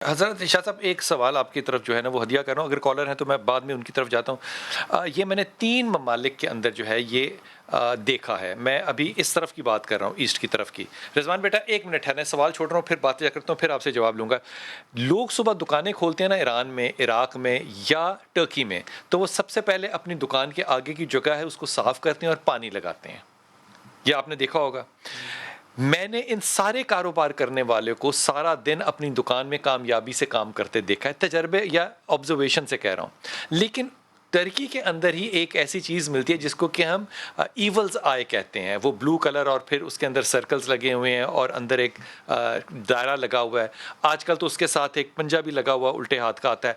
حضرت شاہ صاحب ایک سوال آپ کی طرف جو ہے نا وہ ہدیہ کر رہا ہوں، اگر کالر ہیں تو میں بعد میں ان کی طرف جاتا ہوں. یہ میں نے 3 ممالک کے اندر جو ہے یہ دیکھا ہے. میں ابھی اس طرف کی بات کر رہا ہوں، ایسٹ کی طرف کی. رضوان بیٹا 1 منٹ ہے، میں سوال چھوڑ رہا ہوں، پھر بات کرتا ہوں، پھر آپ سے جواب لوں گا. لوگ صبح دکانیں کھولتے ہیں نا ایران میں، عراق میں یا ٹرکی میں، تو وہ سب سے پہلے اپنی دکان کے آگے کی جگہ ہے اس کو صاف کرتے ہیں اور پانی لگاتے ہیں. یہ آپ نے دیکھا ہوگا. میں نے ان سارے کاروبار کرنے والے کو سارا دن اپنی دکان میں کامیابی سے کام کرتے دیکھا ہے، تجربے یا آبزرویشن سے کہہ رہا ہوں. لیکن ترکی کے اندر ہی ایک ایسی چیز ملتی ہے جس کو کہ ہم ایولز آئے کہتے ہیں. وہ بلو کلر اور پھر اس کے اندر سرکلز لگے ہوئے ہیں اور اندر ایک دائرہ لگا ہوا ہے. آج کل تو اس کے ساتھ ایک پنجہ بھی لگا ہوا الٹے ہاتھ کا آتا ہے.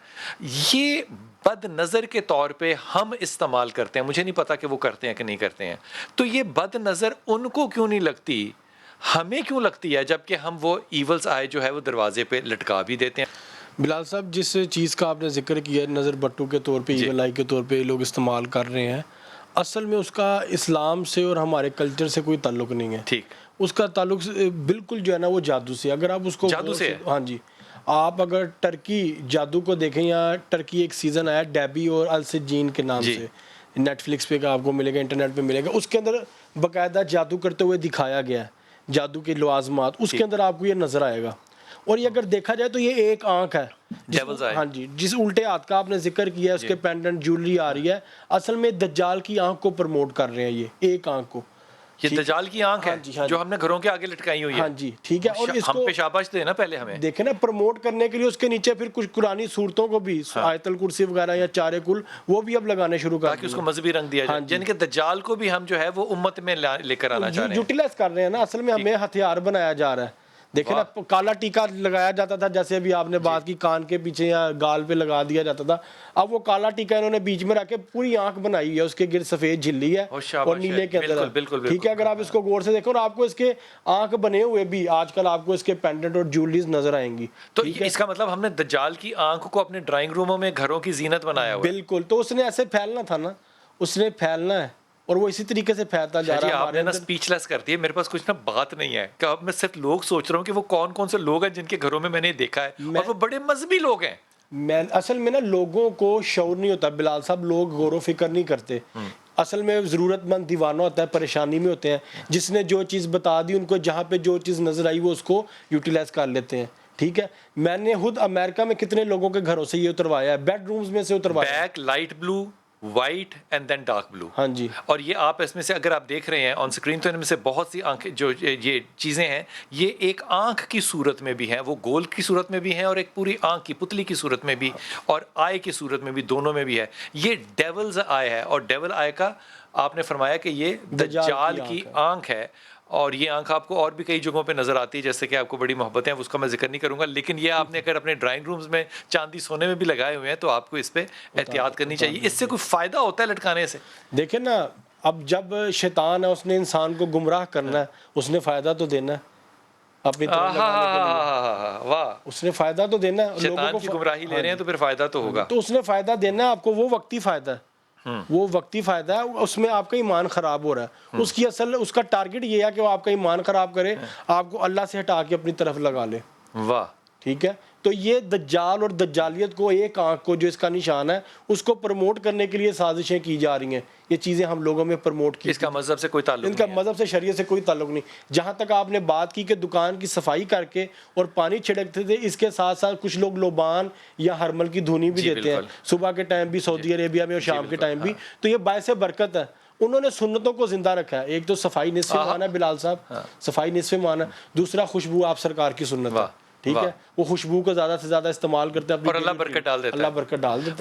یہ بد نظر کے طور پہ ہم استعمال کرتے ہیں. مجھے نہیں پتا کہ وہ کرتے ہیں کہ نہیں کرتے ہیں. تو یہ بد نظر ان کو کیوں نہیں لگتی، ہمیں کیوں لگتی ہے، جبکہ ہم وہ ایولز آئے جو ہے وہ دروازے پہ لٹکا بھی دیتے ہیں. بلال صاحب جس چیز کا آپ نے ذکر کیا ہے نظر بٹو کے طور پہ، ایول آئی کے طور پہ لوگ استعمال کر رہے ہیں، اصل میں اس کا اسلام سے اور ہمارے کلچر سے کوئی تعلق نہیں ہے. ٹھیک، اس کا تعلق بالکل جو ہے نا وہ جادو سے. اگر آپ اس کو جادو سے ہے. ہاں جی، آپ اگر ٹرکی جادو کو دیکھیں، یا ٹرکی ایک سیزن آیا ڈیبی اور السجین کے نام سے، نیٹ فلکس پہ آپ کو ملے گا، انٹرنیٹ پہ ملے گا. اس کے اندر باقاعدہ جادو کرتے ہوئے دکھایا گیا ہے، جادو کے لوازمات اس کے اندر آپ کو یہ نظر آئے گا. اور یہ اگر دیکھا جائے تو یہ ایک آنکھ ہے، ہاں جی، جس الٹے ہاتھ کا آپ نے ذکر کیا ہے، اس کے پینڈنٹ جویلری آ رہی ہے، اصل میں دجال کی آنکھ کو پروموٹ کر رہے ہیں. یہ ایک آنکھ کو، یہ دجال کی آنکھ ہے جو ہم نے گھروں کے آگے لٹکائی ہوئی ہے. ہاں جی ٹھیک ہے. اور اس ہم کو پہ شاباش دے نا پہلے ہمیں دیکھیں نا، پروموٹ کرنے کے لیے اس کے نیچے پھر کچھ قرآنی صورتوں کو بھی، آیت الکرسی وغیرہ یا چارے کل، وہ بھی اب لگانے شروع کر تاکہ اس کو مذہبی رنگ دیا جائے. یعنی کہ دجال کو بھی ہم جو ہے وہ امت میں لے کر آنا چاہ رہے ہیں، یوٹیلائز کر رہے ہیں نا. اصل میں ہمیں ہتھیار بنایا جا رہا ہے. دیکھیں نا، کالا ٹیکا لگایا جاتا تھا، جیسے ابھی آپ نے بات کی، کان کے پیچھے یا گال پہ لگا دیا جاتا تھا. اب وہ کالا ٹیکا انہوں نے بیچ میں رکھ کے پوری آنکھ بنائی ہوئی ہے، اس کے گرد سفید جھلی ہے اور نیلے کے اندر ہے. ٹھیک ہے، اگر آپ اس کو غور سے دیکھو، اور آپ کو اس کے آنکھ بنے ہوئے بھی آج کل آپ کو اس کے پینڈنٹ اور جویلریز نظر آئیں گی. تو اس کا مطلب ہم نے دجال کی آنکھ کو اپنے ڈرائنگ روموں میں گھروں کی زینت بنایا ہوا ہے. بالکل. تو اس نے ایسے پھیلنا تھا نا، اس نے پھیلنا ہے، اور وہ اسی طریقے سے پھیلتا جا رہا ہے. آپ نے نا اسپیچ لیس کر دی ہے. میرے پاس کچھ نا بات نہیں ہے کہ اب میں صرف لوگ سوچ رہا ہوں کہ وہ کون کون سے لوگ ہیں جن کے گھروں میں میں نے دیکھا ہے اور وہ بڑے مذہبی لوگ ہیں. اصل میں نا لوگوں کو شعور نہیں ہوتا بلال صاحب، لوگ غور و فکر نہیں کرتے. اصل میں ضرورت مند دیوانہ ہوتا ہے، پریشانی میں ہوتے ہیں، جس نے جو چیز بتا دی ان کو، جہاں پہ جو چیز نظر آئی وہ اس کو یوٹیلائز کر لیتے ہیں. ٹھیک ہے، میں نے خود امریکہ میں کتنے لوگوں کے گھروں سے یہ اتروایا ہے، بیڈ رومز میں سے اتروایا. Back light blue, white and then dark blue. ہاں جی. اور یہ آپ اس میں سے اگر آپ دیکھ رہے ہیں آن سکرین تو ان میں سے بہت سی آنکھیں جو یہ چیزیں ہیں، یہ ایک آنکھ کی صورت میں بھی ہیں، وہ گول کی صورت میں بھی ہیں، اور ایک پوری آنکھ کی پتلی کی صورت میں بھی، اور آئے کی صورت میں بھی، دونوں میں بھی ہے. یہ ڈیولز آئے ہے، اور ڈیول آئے کا آپ نے فرمایا کہ یہ دجال کی آنکھ ہے. اور یہ آنکھ آپ کو اور بھی کئی جگہوں پہ نظر آتی ہے، جیسے کہ آپ کو بڑی محبت ہے، اس کا میں ذکر نہیں کروں گا. لیکن یہ آپ نے اگر اپنے ڈرائنگ رومز میں چاندی سونے میں بھی لگائے ہوئے ہیں تو آپ کو اس پہ احتیاط کرنی چاہیے. اس سے کوئی فائدہ ہوتا ہے لٹکانے سے؟ دیکھیں نا، اب جب شیطان ہے، اس نے انسان کو گمراہ کرنا ہے، اس نے فائدہ تو دینا ہے اپنی طرف لگانے کے لیے. واہ، اس نے فائدہ تو دینا ہے. شیطان کی گمراہی لے رہے ہیں تو پھر فائدہ تو ہوگا. تو اس نے فائدہ دینا ہے آپ کو، وہ وقتی فائدہ ہے، وہ وقتی فائدہ ہے. اس میں آپ کا ایمان خراب ہو رہا ہے. اس کی اصل اس کا ٹارگٹ یہ ہے کہ وہ آپ کا ایمان خراب کرے، آپ کو اللہ سے ہٹا کے اپنی طرف لگا لے. واہ. ٹھیک ہے. تو یہ دجال اور دجالیت کو، ایک آنکھ کو جو اس کا نشان ہے، اس کو پروموٹ کرنے کے لیے سازشیں کی جا رہی ہیں. یہ چیزیں ہم لوگوں میں پروموٹ کی. اس کا مذہب سے کوئی تعلق نہیں، ان کا مذہب سے، شریعت سے کوئی تعلق نہیں. جہاں تک آپ نے بات کی کہ دکان کی صفائی کر کے اور پانی چھڑکتے تھے، اس کے ساتھ ساتھ کچھ لوگ لوبان یا ہرمل کی دھونی بھی دیتے ہیں صبح کے ٹائم بھی، سعودی عربیہ میں، اور شام کے ٹائم بھی. تو یہ باعث برکت ہے. انہوں نے سنتوں کو زندہ رکھا ہے. ایک تو صفائی نصف ایمان ہے بلال صاحب، صفائی نصف ایمان ہے. دوسرا خوشبو آپ سرکار کی سنت ہے. ٹھیک ہے، وہ خوشبو کو زیادہ سے زیادہ استعمال کرتے ہیں، اور اللہ برکت ڈال دیتا ہے. اللہ برکت ڈال دیتا ہے.